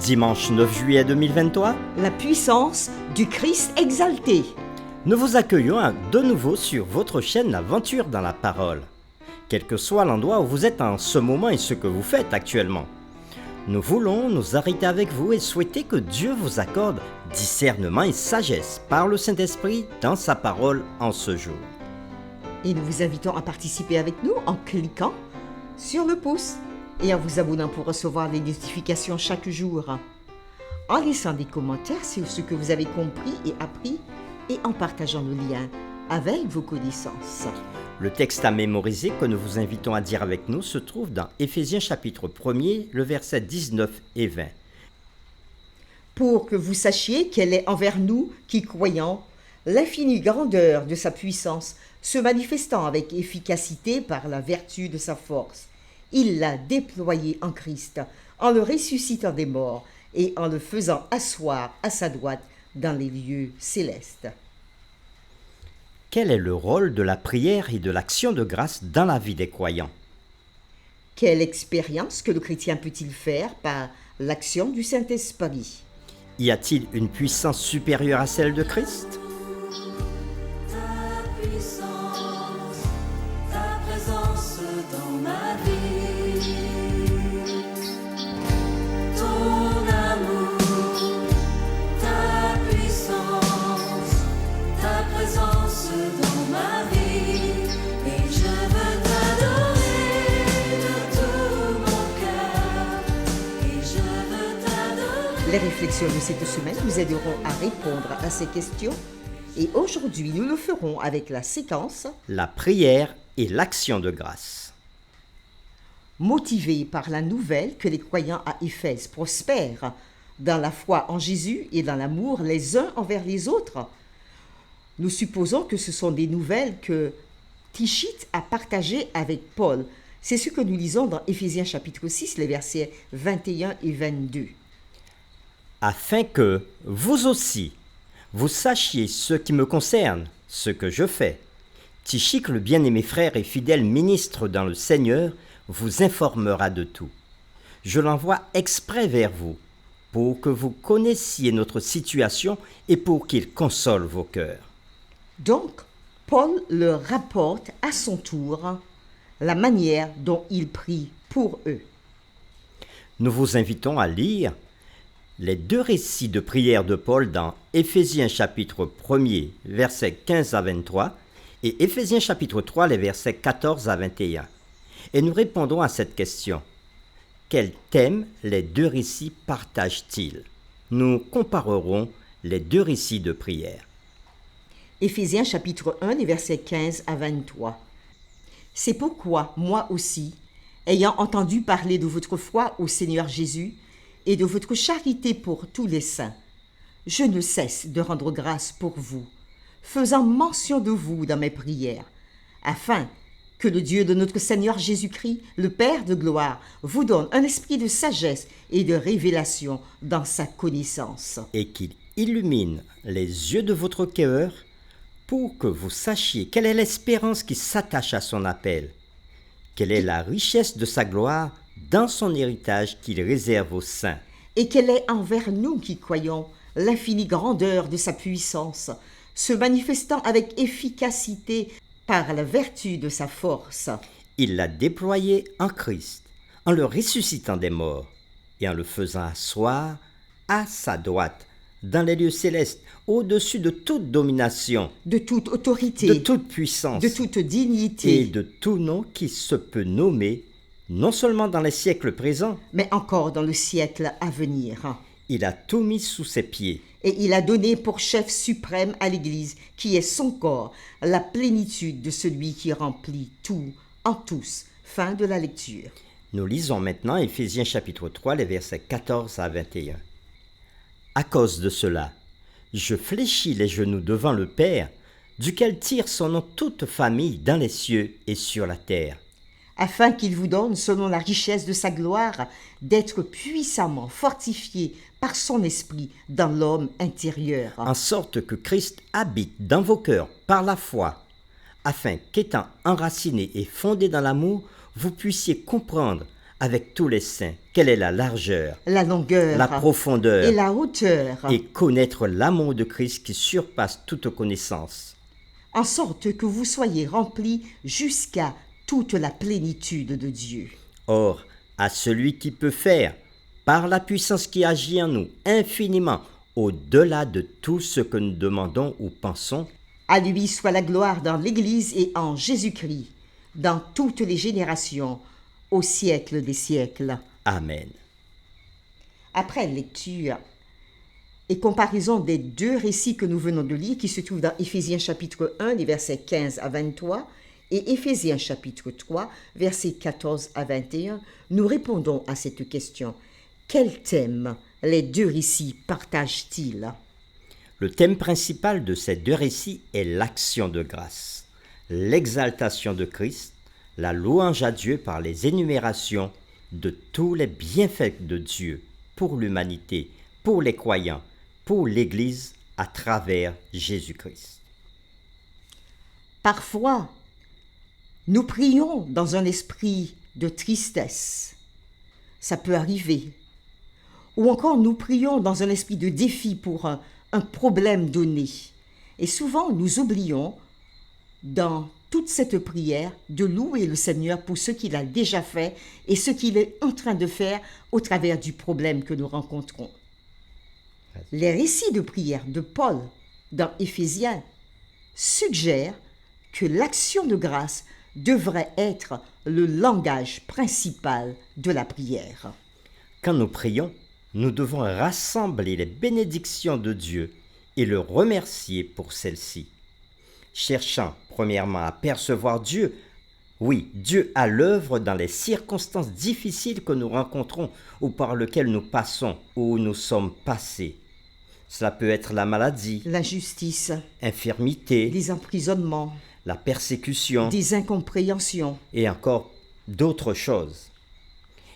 Dimanche 9 juillet 2023, La puissance du Christ exalté. nous vous accueillons de nouveau sur votre chaîne L'Aventure dans la Parole. Quel que soit l'endroit où vous êtes en ce moment et ce que vous faites actuellement, nous voulons nous arrêter avec vous et souhaiter que Dieu vous accorde discernement et sagesse par le Saint-Esprit dans sa parole en ce jour. Et nous vous invitons à participer avec nous en cliquant sur le pouce et en vous abonnant pour recevoir les notifications chaque jour. En laissant des commentaires sur ce que vous avez compris et appris et en partageant le lien avec vos connaissances. Le texte à mémoriser que nous vous invitons à dire avec nous se trouve dans Éphésiens chapitre 1er, le verset 19 et 20. Pour que vous sachiez quelle est envers nous qui croyons l'infinie grandeur de sa puissance, se manifestant avec efficacité par la vertu de sa force. Il l'a déployé en Christ, en le ressuscitant des morts et en le faisant asseoir à sa droite dans les lieux célestes. Quel est le rôle de la prière et de l'action de grâce dans la vie des croyants? Quelle expérience que le chrétien peut-il faire par l'action du Saint-Esprit? Y a-t-il une puissance supérieure à celle de Christ? Ta puissance, ta présence dans ma vie, ton amour, ta puissance, ta présence dans ma vie, et je veux t'adorer de tout mon cœur, et je veux t'adorer. Les réflexions de cette semaine vous aideront à répondre à ces questions et aujourd'hui nous le ferons avec la séquence La prière et l'action de grâce. motivée par la nouvelle que les croyants à Éphèse prospèrent dans la foi en Jésus et dans l'amour les uns envers les autres. Nous supposons que ce sont des nouvelles que Tichite a partagées avec Paul. C'est ce que nous lisons dans Éphésiens chapitre 6, les versets 21 et 22. Afin que, vous aussi, vous sachiez ce qui me concerne, ce que je fais. Tychik, le bien-aimé frère et fidèle ministre dans le Seigneur, vous informera de tout. Je l'envoie exprès vers vous, pour que vous connaissiez notre situation et pour qu'il console vos cœurs. Donc, Paul leur rapporte à son tour la manière dont il prie pour eux. Nous vous invitons à lire les deux récits de prière de Paul dans Éphésiens chapitre 1er, versets 15 à 23 et Éphésiens chapitre 3, les versets 14 à 21. Et nous répondons à cette question. Quel thème les deux récits partagent-ils? Nous comparerons les deux récits de prière. Éphésiens chapitre 1, les versets 15 à 23. C'est pourquoi, moi aussi, ayant entendu parler de votre foi au Seigneur Jésus et de votre charité pour tous les saints, je ne cesse de rendre grâce pour vous, faisant mention de vous dans mes prières, afin que le Dieu de notre Seigneur Jésus-Christ, le Père de gloire, vous donne un esprit de sagesse et de révélation dans sa connaissance. Et qu'il illumine les yeux de votre cœur pour que vous sachiez quelle est l'espérance qui s'attache à son appel, quelle est la richesse de sa gloire dans son héritage qu'il réserve aux saints, Et quelle est envers nous qui croyons l'infinie grandeur de sa puissance, se manifestant avec efficacité par la vertu de sa force. Il l'a déployé en Christ, en le ressuscitant des morts et en le faisant asseoir à sa droite, dans les lieux célestes, au-dessus de toute domination, De toute autorité, de toute puissance de toute et dignité, de tout nom qui se peut nommer, non seulement dans les siècles présents, mais encore dans le siècle à venir. il a tout mis sous ses pieds. Et il a donné pour chef suprême à l'Église, qui est son corps, la plénitude de celui qui remplit tout en tous. Fin de la lecture. Nous lisons maintenant Éphésiens chapitre 3, les versets 14 à 21. À cause de cela, je fléchis les genoux devant le Père, duquel tire son nom toute famille dans les cieux et sur la terre, Afin qu'il vous donne, selon la richesse de sa gloire, d'être puissamment fortifié par son esprit dans l'homme intérieur. en sorte que Christ habite dans vos cœurs par la foi, afin qu'étant enracinés et fondés dans l'amour, vous puissiez comprendre avec tous les saints, quelle est la largeur, la longueur la profondeur, et la hauteur, et connaître l'amour de Christ qui surpasse toute connaissance, en sorte que vous soyez remplis jusqu'à toute la plénitude de Dieu. Or, à celui qui peut faire, par la puissance qui agit en nous, infiniment, au-delà de tout ce que nous demandons ou pensons, À lui soit la gloire dans l'Église et en Jésus-Christ, dans toutes les générations, au siècle des siècles. Amen. Après lecture et comparaison des deux récits que nous venons de lire, qui se trouvent dans Éphésiens chapitre 1, les versets 15 à 23, et Éphésiens chapitre 3, versets 14 à 21, nous répondons à cette question. Quel thème les deux récits partagent-ils? Le thème principal de ces deux récits est l'action de grâce, l'exaltation de Christ, la louange à Dieu par les énumérations de tous les bienfaits de Dieu pour l'humanité, pour les croyants, pour l'Église à travers Jésus-Christ. Parfois, nous prions dans un esprit de tristesse. Ça peut arriver. Ou encore, nous prions dans un esprit de défi pour un problème donné. Et souvent, nous oublions, dans toute cette prière, de louer le Seigneur pour ce qu'il a déjà fait et ce qu'il est en train de faire au travers du problème que nous rencontrons. Les récits de prière de Paul dans Éphésiens suggèrent que l'action de grâce devrait être le langage principal de la prière. Quand nous prions, nous devons rassembler les bénédictions de Dieu et le remercier pour celles-ci. Cherchant premièrement à percevoir Dieu, oui, Dieu à l'œuvre dans les circonstances difficiles que nous rencontrons ou par lesquelles nous passons ou où nous sommes passés. Cela peut être la maladie, L'injustice, l'infirmité, les emprisonnements, la persécution des incompréhensions. et encore d'autres choses.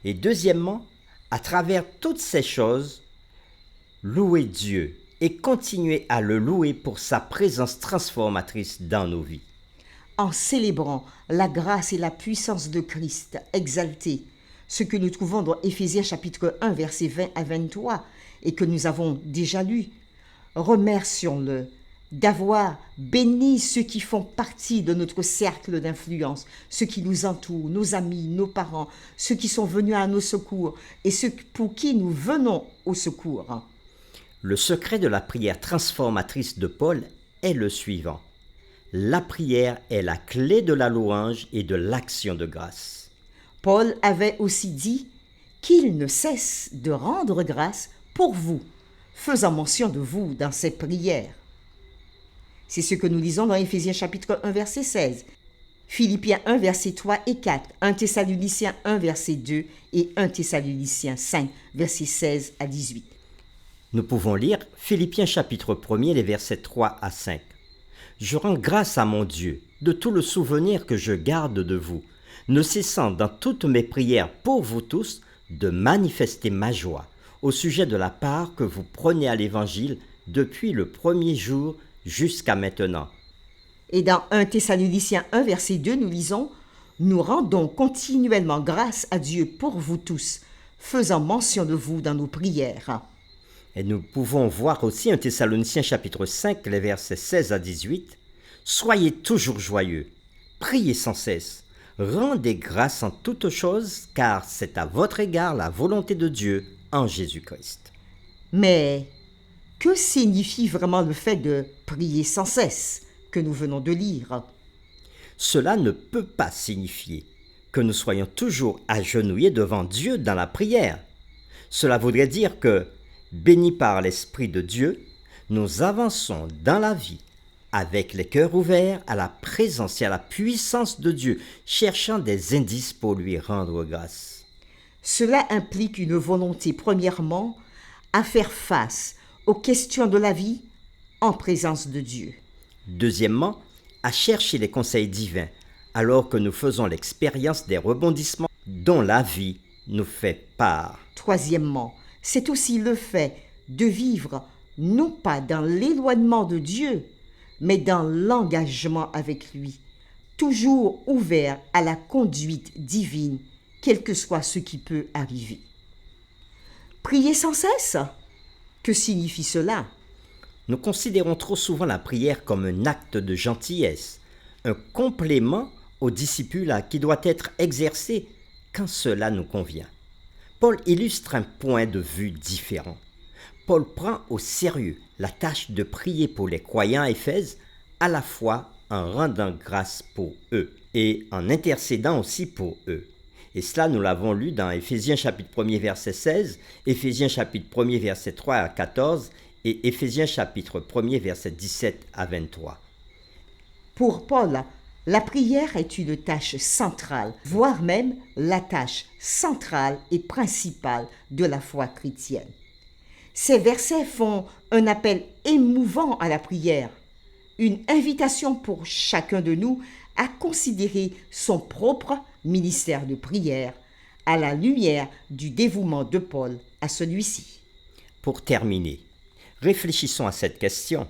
Et deuxièmement, à travers toutes ces choses, louer Dieu et continuer à le louer pour sa présence transformatrice dans nos vies. En célébrant la grâce et la puissance de Christ exalté, ce que nous trouvons dans Éphésiens chapitre 1, versets 20 à 23, et que nous avons déjà lu, remercions-le d'avoir béni ceux qui font partie de notre cercle d'influence, ceux qui nous entourent, nos amis, nos parents, ceux qui sont venus à nos secours et ceux pour qui nous venons au secours. Le secret de la prière transformatrice de Paul est le suivant. La prière est la clé de la louange et de l'action de grâce. Paul avait aussi dit qu'il ne cesse de rendre grâce pour vous, faisant mention de vous dans ses prières. C'est ce que nous lisons dans Éphésiens chapitre 1, verset 16, Philippiens 1, verset 3 et 4, 1 Thessaloniciens 1, verset 2 et 1 Thessaloniciens 5, verset 16 à 18. Nous pouvons lire Philippiens chapitre 1er, les versets 3 à 5. Je rends grâce à mon Dieu de tout le souvenir que je garde de vous, ne cessant dans toutes mes prières pour vous tous de manifester ma joie au sujet de la part que vous prenez à l'Évangile depuis le premier jour jusqu'à maintenant. Et dans 1 Thessaloniciens 1, verset 2, nous lisons « Nous rendons continuellement grâce à Dieu pour vous tous, faisant mention de vous dans nos prières. » Et nous pouvons voir aussi 1 Thessaloniciens chapitre 5, les versets 16 à 18. « Soyez toujours joyeux, priez sans cesse, rendez grâce en toutes choses, car c'est à votre égard la volonté de Dieu en Jésus-Christ. » Mais que signifie vraiment le fait de prier sans cesse que nous venons de lire? Cela ne peut pas signifier que nous soyons toujours agenouillés devant Dieu dans la prière. Cela voudrait dire que, bénis par l'Esprit de Dieu, nous avançons dans la vie avec les cœurs ouverts à la présence et à la puissance de Dieu, cherchant des indices pour lui rendre grâce. Cela implique une volonté, premièrement, à faire face aux questions de la vie en présence de Dieu. Deuxièmement, à chercher les conseils divins, alors que nous faisons l'expérience des rebondissements dont la vie nous fait part. Troisièmement, c'est aussi le fait de vivre non pas dans l'éloignement de Dieu, mais dans l'engagement avec lui, toujours ouvert à la conduite divine quel que soit ce qui peut arriver. Prier sans cesse, que signifie cela? Nous considérons trop souvent la prière comme un acte de gentillesse, un complément au discipulat qui doit être exercé quand cela nous convient. Paul illustre un point de vue différent. Paul prend au sérieux la tâche de prier pour les croyants à Éphèse, à la fois en rendant grâce pour eux et en intercédant aussi pour eux. Et cela, nous l'avons lu dans Éphésiens chapitre 1er verset 16, Éphésiens chapitre 1er verset 3 à 14 et Éphésiens chapitre 1er verset 17 à 23. Pour Paul, la prière est une tâche centrale, voire même la tâche centrale et principale de la foi chrétienne. Ces versets font un appel émouvant à la prière, une invitation pour chacun de nous à considérer son propre ministère de prière à la lumière du dévouement de Paul à celui-ci. Pour terminer, réfléchissons à cette question.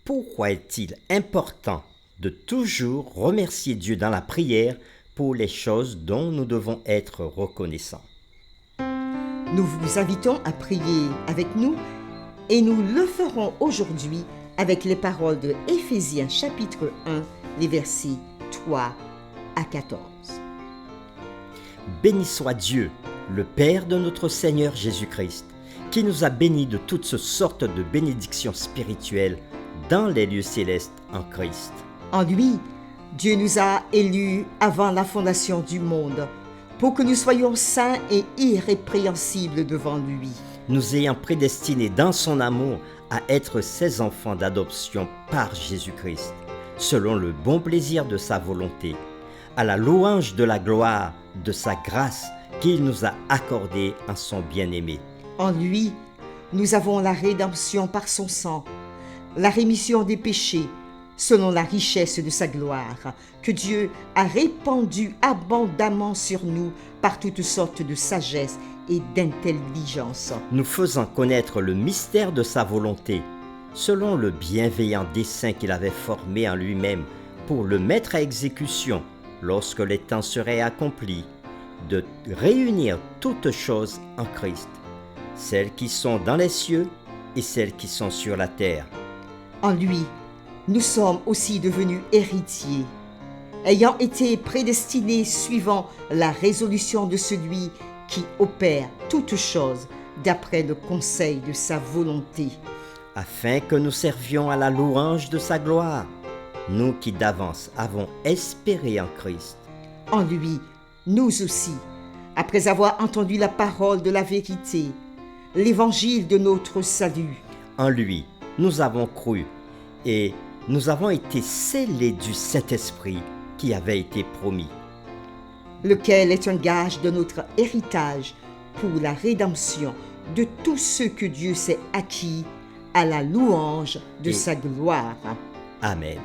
Pourquoi est-il important de toujours remercier Dieu dans la prière pour les choses dont nous devons être reconnaissants? Nous vous invitons à prier avec nous et nous le ferons aujourd'hui avec les paroles de Éphésiens chapitre 1, les versets 3 à 14. Béni soit Dieu, le Père de notre Seigneur Jésus-Christ, qui nous a bénis de toutes sortes de bénédictions spirituelles dans les lieux célestes en Christ. En lui, Dieu nous a élus avant la fondation du monde pour que nous soyons saints et irrépréhensibles devant lui. Nous ayant prédestinés dans son amour à être ses enfants d'adoption par Jésus-Christ, selon le bon plaisir de sa volonté, à la louange de la gloire de sa grâce qu'il nous a accordée en son bien-aimé. En lui, nous avons la rédemption par son sang, la rémission des péchés, selon la richesse de sa gloire, que Dieu a répandue abondamment sur nous par toutes sortes de sagesse et d'intelligence. Nous faisant connaître le mystère de sa volonté, selon le bienveillant dessein qu'il avait formé en lui-même pour le mettre à exécution lorsque les temps seraient accomplis, de réunir toutes choses en Christ, celles qui sont dans les cieux et celles qui sont sur la terre. En lui, nous sommes aussi devenus héritiers, ayant été prédestinés suivant la résolution de celui qui opère toutes choses d'après le conseil de sa volonté, afin que nous servions à la louange de sa gloire, nous qui d'avance avons espéré en Christ. En lui, nous aussi, après avoir entendu la parole de la vérité, l'évangile de notre salut, En lui, nous avons cru et nous avons été scellés du Saint-Esprit qui avait été promis. lequel est un gage de notre héritage pour la rédemption de tous ceux que Dieu s'est acquis à la louange de Et- sa gloire. Amen.